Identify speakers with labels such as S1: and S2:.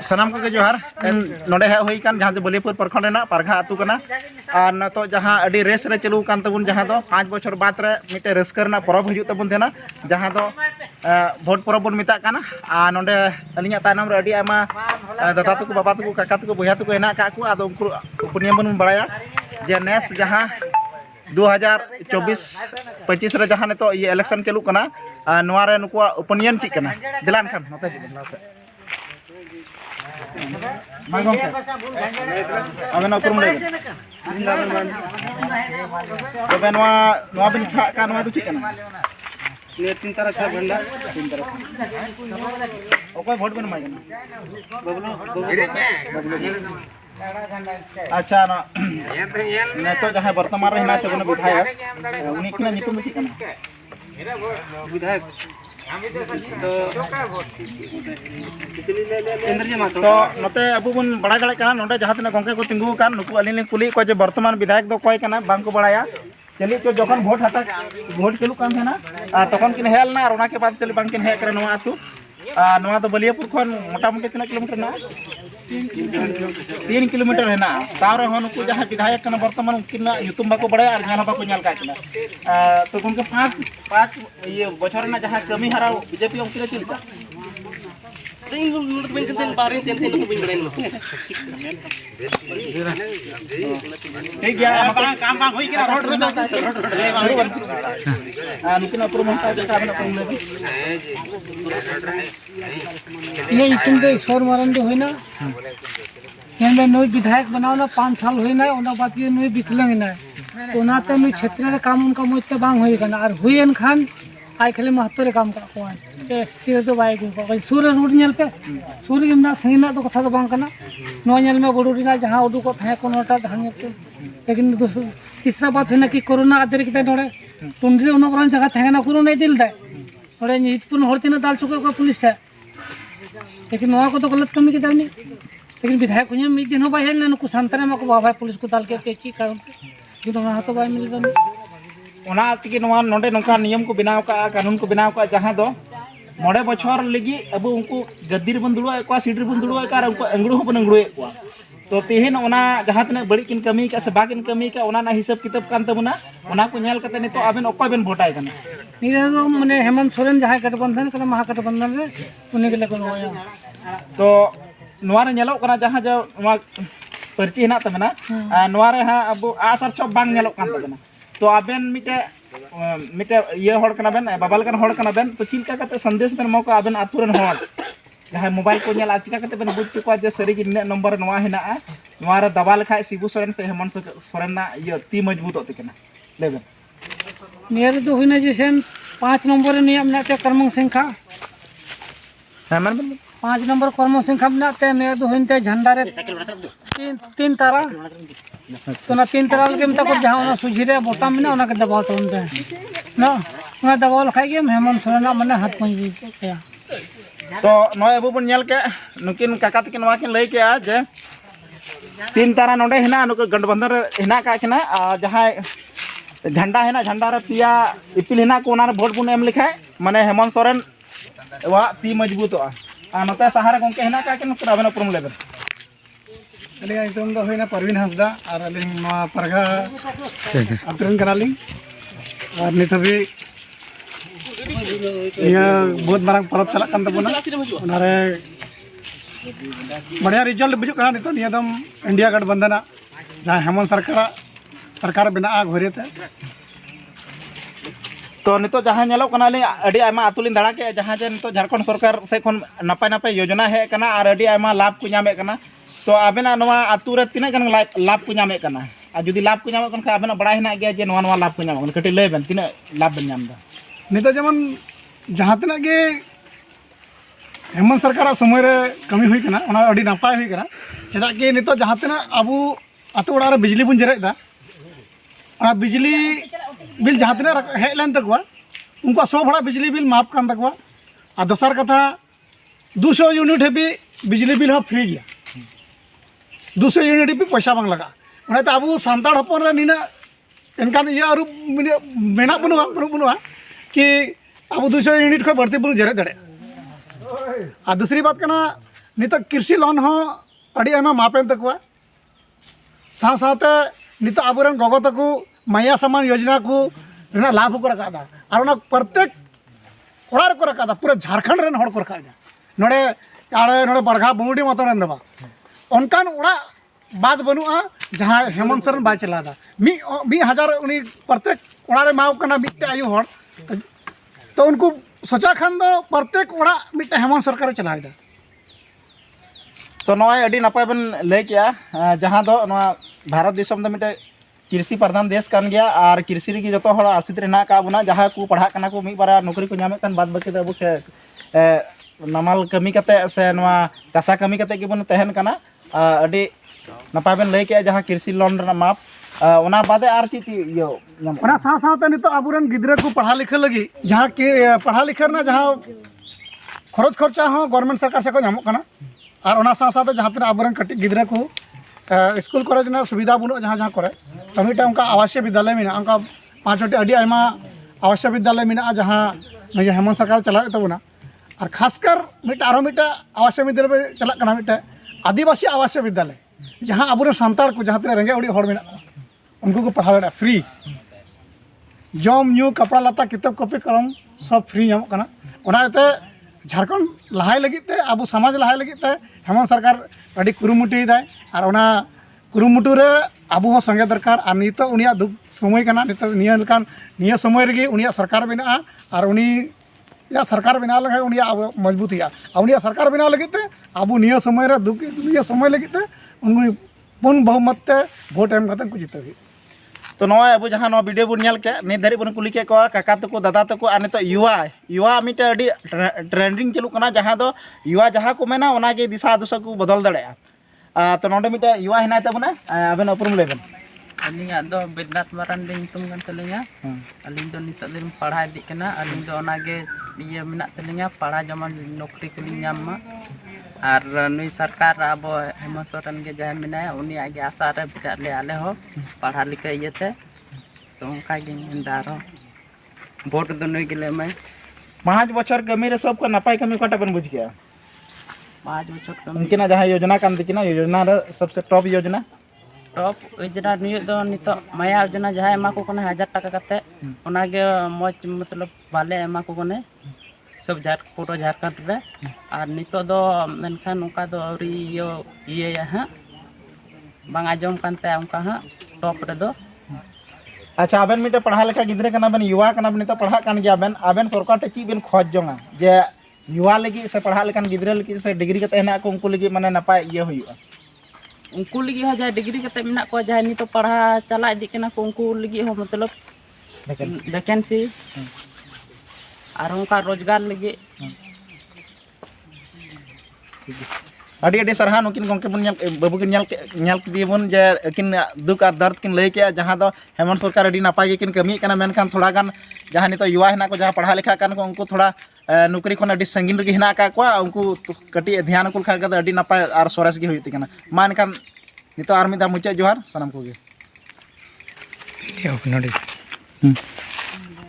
S1: सानाम को जोहार नोडे हेज हुई कान जहाँ बलियापुर प्रखंड रेना पारघा आतु कना और नतो जहाँ अडी रेस रे चलू कान तबुन जहाँ दो 5 बछर बाद रे मिटे रस्कर ना परब हजू तबुन थेना जहाँ दो भोट परब बन मेता काना आ नोडे अलिया तायनम रे अडी आमा दादा तुको बाबा तुको काका तुको बया तुको हेना का को आदो उनको उपनियम बन बड़ाया जे नेस जहाँ 2024-25 रे जहाँ नितो ये इलेक्शन चलू कना नोआ रे नुकुआ उपनियम चिक कना दिलान खान नते बदला से अबेन उपरुम ले तबे नोआ बिन छा का नोआ दु चिक कना ये 3 तरह छा भंडा 3 तरह ओके वोट बन माय बबलू अच्छा ना नेतो जहाँ वर्तमान रे हिना तबन विधायक उनी किना नितुम चिक कना विधायक तो नोते अब बन बड़ा दाड़े कना नोडे जहाँ तना गंके को तिंगु कान नुकु अलिन कुली को जे वर्तमान विधायक दो कोय कना बांग को बड़ाया चली तो जखन वोट हाता वोट चलू कान थेना तखन किन हेलना और ओना के बाद चली बांग किन हे करे नोआ आतु नोआ तो बलियापुर खन मोटा मोटी कितना किलोमीटर ना 3 किलोमीटर है ना तारे हो नुकु जहाँ विधायक कना वर्तमान किना युतुम बाको बड़ाया और जाना बाको न्याल का किना तो उनके 5 ये बछर ना जहाँ कमी हरा बीजेपी उनके चलता ठीक है काम काम होई किना रोड रे नुकिना प्रमोट का जैसा अपना प्रमोट
S2: ये इतने दे ईश्वर मरण दे होइना हेमे नई विधायक बनावना 5 साल होइना ओना बात ये नई विकलंग ना ओनाते नई क्षेत्र रे काम उनका मोते बांग होई कना और हुईन खान आइ खाली महत्व रे काम का कोन स्थिर तो बाय को सूर्य रोड नेल पे सूर्य के ना संगिना तो कथा तो बांग कना नो नेल में गोडुरीना जहां उडु को थाए कोनोटा धांगे पे लेकिन तीसरा बात होइना कि कोरोना आदर के नोडे तुंदरे उन परन जगह थाएना कोरोना दिल दे नोडे नितपुन हरतिना दाल चुका को पुलिस था लेकिन नोआ को तो गलत कमी के दावनी लेकिन विधायक को मिद दिन हो बाय हेल नुकु संतरे में को बाबा पुलिस को दाल के पेची कारण कि ओना तो बाय मिल दन
S1: ओना तिके नोआ नोडे नोका नियम को बनाव का कानून को बनाव का जहां दो 9 बछर लगी अब उनको गद्दीर बन दुड़ुआ को सीटर बन दुड़ुआ का उनको अंगड़ू हो बन अंगड़ुए को तो तेहन ओना जहां तने बड़ी किन कमी का से बाकिन कमी का ओना ना हिसाब किताब कान तबना ओना को नेल कते नितो आबेन ओका बेन भोटाय कना
S2: निरे माने हेमंत सोरेन जहां गठबंधन कना महागठबंधन रे उनी के लेको होया
S1: तो नोआ रे नेलो कना जहां जो नोआ पर्ची हिना तबना नोआ रे हा अब आसर छब बांग नेलो कान तबना तो आबेन मिटे ये हड़ कना बेन बाबाल कन हड़ कना बेन तो चिलका कते संदेश बेन मौका आबेन आतुरन हड़ जहां मोबाइल को नेल चिका कते बेन बुझ को जे सरी कि नंबर नोआ हिना नोआ रे दबा लखाय शिबू सोरेन से हेमंत सोरेन ना ये ती मजबूत होते कना लेबे
S2: मेरे तो होइना जैसे 5 नंबर नियम नाते कर्म संख्या
S1: हेमंत
S2: 5 नंबर कर्म संख्या नाते ने तो होइनते झंडा रे 3 तारा तो ना 3 तारा के मतलब जहां ना सुझिरे बोता में ना के दबाव तो उनते ना ना दबाव लखाय के हेमंत सोरेन माने हाथ पंजी कया
S1: तो नोय अबु बन नेल के नुकिन काका तकिन नोआ किन लई के जे 3 तारा नोडे हिना नुक गठबंधन रे हिना का किना जहां झंडा है ना झंडा रे पिया इपिल हिना को ओना रे वोट बुन एम लिखाय माने हेमंत सोरेन वा ती मजबूत आ नोते सहारा गंके हिना का किन आबेन प्रम लेबे
S3: अलिंग एकदम दो होइना परवीन हंसदा और अलिंग नोआ परगा अतरन करालिंग और नितबी ये बहुत मारंग परब चला कान तबना ओनारे बढ़िया रिजल्ट बुझु कना नितो नियदम इंडिया गठबंधन जहां हेमंत सरकार बना घोरेते
S1: तो नितो जहां नेलो कना ले अडी आयमा आतुलिन दाड़ा के जहां जे नितो झारखंड सरकार से खन नपाय नपाय योजना है कना और अडी आयमा लाभ को नामे कना तो आबेना नोआ आतु रे तिना गन लाभ को नामे कना आ जदी लाभ को नामे कन आबेना बड़ा हिना गया जे नोआ लाभ को नामे कटी लेबेन तिना लाभ बन नाम दा
S3: नितो जेमन जहां तना के हेमंत सरकार समय रे कमी हुई कना ओना अडी नपाय हुई कना चेदा के नितो जहां तना अबु आतु ओड़ा रे बिजली बुन जरेदा और बिजली बिल जहाँ तना हेज लेन तकवा उनका 100 भाड़ा बिजली बिल माफ कान तकवा और दोसर कथा 200 यूनिट भी बिजली बिल फ्री गया 200 यूनिट भी पैसा बांग लगा उन्हें अब सानताड़ हपन रे निना इनकान ये आरु मेना बनुआ कि अब 200 यूनिट खो बढ़ती बन जरे दड़े और दूसरी बात करना नित कृषि लोन हो अड़ी आयमा मापेन तकवा साथ साथ नित आबुरन गगो तको माया समान योजना को रेना लाभ को रखा और उना प्रत्येक ओड़ा रे को रखा पूरा झारखंड रेन हड़ को रखा नोड़े आड़े नोड़े बरघा बुंगड़ी मतन रेन दबा उनकान ओड़ा बात बनुआ जहाँ हेमंत सोरेन बाय चला मी हजार उनी प्रत्येक ओड़ा रे माव कना मिट्टे आयु हड़ तो उनको सोचा खान दो प्रत्येक ओड़ा मिट्टे हेमंत सरकार चला
S1: तो नॉय अड़ी नपाय बन लय किया जहाँ दो नॉय भारत देश में मिट्टे कृषि प्रधान देश कान गया और कृषि रे जो हड़ आश्रित रेना का बुना जहाँ को पढ़ा कना को मी बारा नौकरी को नामे कान बाद बाकी दो अब नमाल कमी कते से नवा चासा कमी कते के बन तहन कना अड़ी नपाय बन लय किया जहाँ कृषि लोन रे माप ओना बादे आर की यो
S3: ओना साथ साथ नितो आबुरन गिद्रे को पढ़ा लिखा लगी जहाँ के पढ़ा लिखा ना जहाँ खरच खर्चा हो गवर्नमेंट सरकार से को नामो कना और ओना साथ साथ जहाँ तक आबुरन कटी गिद्रे को स्कूल कॉलेज ना सुविधा बुनो जहाँ जहाँ करे तो मिटा उनका आवासीय विद्यालय में उनका 5 अड़ी आयमा आवासीय विद्यालय में जहाँ हेमंत सरकार चलाए तबना और खासकर मिटा आरो मिटा आवासीय विद्यालय में चला कना मिटा आदिवासी आवासीय विद्यालय जहाँ अब सानतार को जहाँ तक रेंगे उड़ी हड़ में उनको को पढ़ा दाड़ा फ्री जम न्यू कपड़ा लता किताब कॉपी कलम सब फ्री नामो कना ओनाते झारखंड लहाय लगिते अब समाज लहाय लगिते हेमंत सरकार अड़ी कुरुमुटी दाय और ओना कुरुमुटु रे अब हो संगे दरकार और नितो उनिया दुख समय कना नितो निया समय रे उनिया सरकार बना और उनी या सरकार बना लगे उनिया मजबूत या उनिया सरकार बना लगिते अब निया समय रे दुख निया समय लगिते उन पुन बहुमत ते वोट एम कतन को जिते
S1: तो नॉय अब जहाँ नॉ वीडियो बुन नेल के नि धरी बन कुली के को काका तको दादा तको आ नितो युवा मिटे अड़ी ट्रेंडिंग चलू कना जहाँ दो युवा जहाँ को मेना ओना के दिशा दशा को बदल दड़ेया तो नोडे मिटे युवा हिना तबना आबेन उपरुम लेबेन
S4: अलिंगा दो बेदनाथ मारांडी नितुम गन तलिंगा अलिंग दो नितो दिन पढ़ा दी कना अलिंग दो ओनागे ये मेना तलिंगा पढ़ा जमन नौकरी को ᱧᱟᱢ और नुई सरकार अब हेमंत सोरेन के जहाँ मेना उनी आगे आशा रे बिटा ले आले हो पढ़ा लिखा इयते तो उनका गे इंदारो वोट दो नुई गेले में
S1: 5 बछर कमी रे सब को नपाय कमी कोटा बन बुझ गया
S4: 5 बछर कमी
S1: उनकिना जहाँ योजना कान दिकिना योजना रे सबसे टॉप योजना
S4: नुई दो नितो माया योजना जहाँ एमा को कने 1000 टाका कते ओनागे मौज मतलब बाले एमा को कने सब पूरा झारखंड रे और नितो दो मेनखान उनका दो अवरी ये हाँ बांग आजम कानते उनका हाँ टॉप रे दो
S1: अच्छा आबेन मिटे पढ़ा लेखा गिद्रे कना बेन युवा कना बेन नितो पढ़ा कान गया बेन आबेन सरकार टे ची बेन खोज जोंगा जे युवा लगी से पढ़ा लेखान गिद्रे लगी से डिग्री कते हेना को उनको लगी माने नपाय ये हुआ
S4: उनको लगी हो जाए डिग्री कते मेना को जाए नितो पढ़ा चला इदी कना को उनको लगी हो मतलब वैकेंसी और उनका रोजगार लगे
S1: अड़ी अड़ी सरहा नुकिन गंके बन बाबू किन ᱧᱮᱞ किदिबन जे किन दुख और दर्द किन लय के जहाँ दो हेमंत सरकार अड़ी नापाय के किन कमी कना मेनखान थोड़ा गान जहाँ नितो युवा हेना को जहाँ पढ़ा लिखा कान को उनको थोड़ा नौकरी खन अड़ी संगीन रे हेना का को उनको कटी ध्यान को खा के अड़ी नापाय और सोरेस गे होइते कना मा एनखान नितो आर मिदा मुचा जोहार सनम को गे